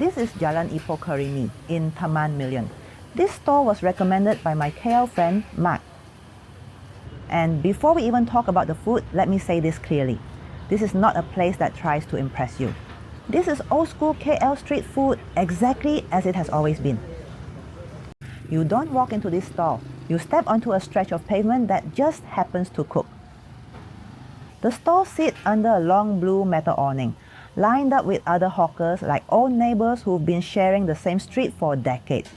This is Jalan Ipoh Curry Mee in Taman Million. This store was recommended by my KL friend Mark. And before we even talk about the food, let me say this clearly. This is not a place that tries to impress you. This is old school KL street food exactly as it has always been. You don't walk into this store. You step onto a stretch of pavement that just happens to cook. The store sits under a long blue metal awning, lined up with other hawkers like old neighbors who've been sharing the same street for decades.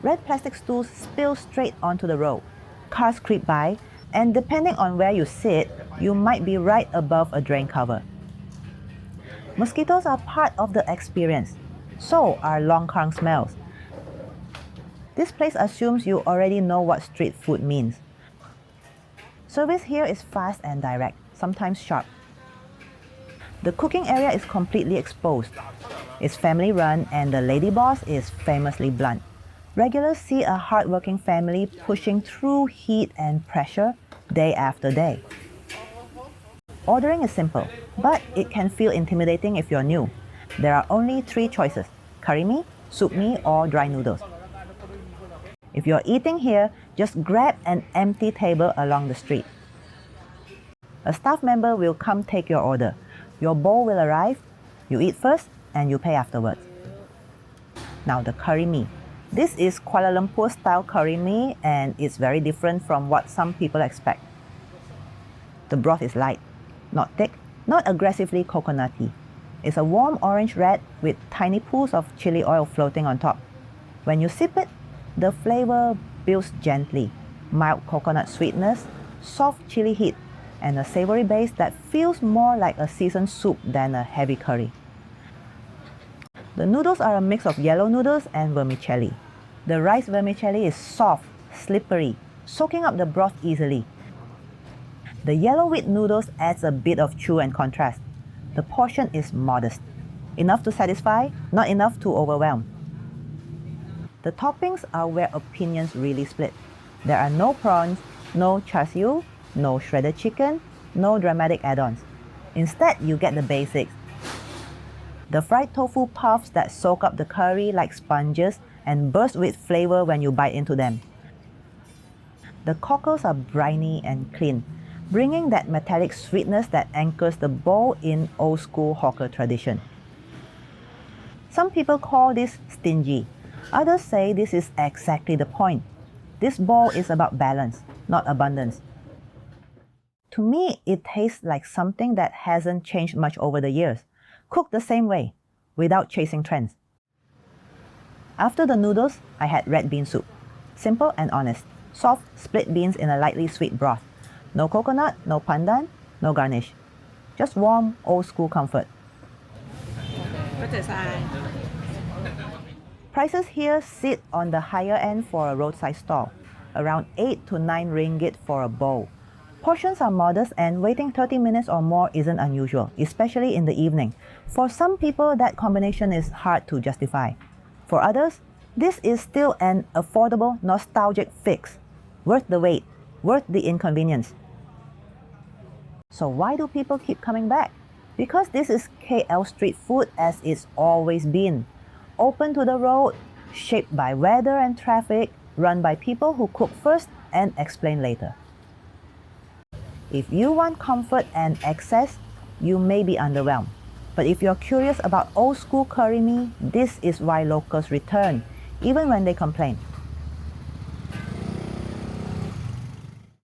Red plastic stools spill straight onto the road. Cars creep by, and depending on where you sit, you might be right above a drain cover. Mosquitoes are part of the experience. So are longkang smells. This place assumes you already know what street food means. Service here is fast and direct, sometimes sharp. The cooking area is completely exposed. It's family run and the lady boss is famously blunt. Regulars see a hardworking family pushing through heat and pressure day after day. Ordering is simple, but it can feel intimidating if you're new. There are only 3 choices: curry mee, soup mee, or dry noodles. If you're eating here, just grab an empty table along the street. A staff member will come take your order. Your bowl will arrive, you eat first, and you pay afterwards. Now the curry mee. This is Kuala Lumpur style curry mee, and it's very different from what some people expect. The broth is light, not thick, not aggressively coconutty. It's a warm orange red with tiny pools of chili oil floating on top. When you sip it, the flavor builds gently. Mild coconut sweetness, soft chili heat, and a savory base that feels more like a seasoned soup than a heavy curry. The noodles are a mix of yellow noodles and vermicelli. The rice vermicelli is soft, slippery, soaking up the broth easily. The yellow wheat noodles adds a bit of chew and contrast. The portion is modest. Enough to satisfy, not enough to overwhelm. The toppings are where opinions really split. There are no prawns, no char siu, no shredded chicken, no dramatic add-ons. Instead, you get the basics. The fried tofu puffs that soak up the curry like sponges and burst with flavor when you bite into them. The cockles are briny and clean, bringing that metallic sweetness that anchors the bowl in old school hawker tradition. Some people call this stingy. Others say this is exactly the point. This bowl is about balance, not abundance. To me, it tastes like something that hasn't changed much over the years, cooked the same way, without chasing trends. After the noodles, I had red bean soup. Simple and honest. Soft, split beans in a lightly sweet broth. No coconut, no pandan, no garnish. Just warm, old-school comfort. Prices here sit on the higher end for a roadside stall, around 8 to 9 ringgit for a bowl. Portions are modest and waiting 30 minutes or more isn't unusual, especially in the evening. For some people, that combination is hard to justify. For others, this is still an affordable, nostalgic fix. Worth the wait, worth the inconvenience. So why do people keep coming back? Because this is KL street food as it's always been. Open to the road, shaped by weather and traffic, run by people who cook first and explain later. If you want comfort and access, you may be underwhelmed. But if you're curious about old school curry mee, this is why locals return, even when they complain.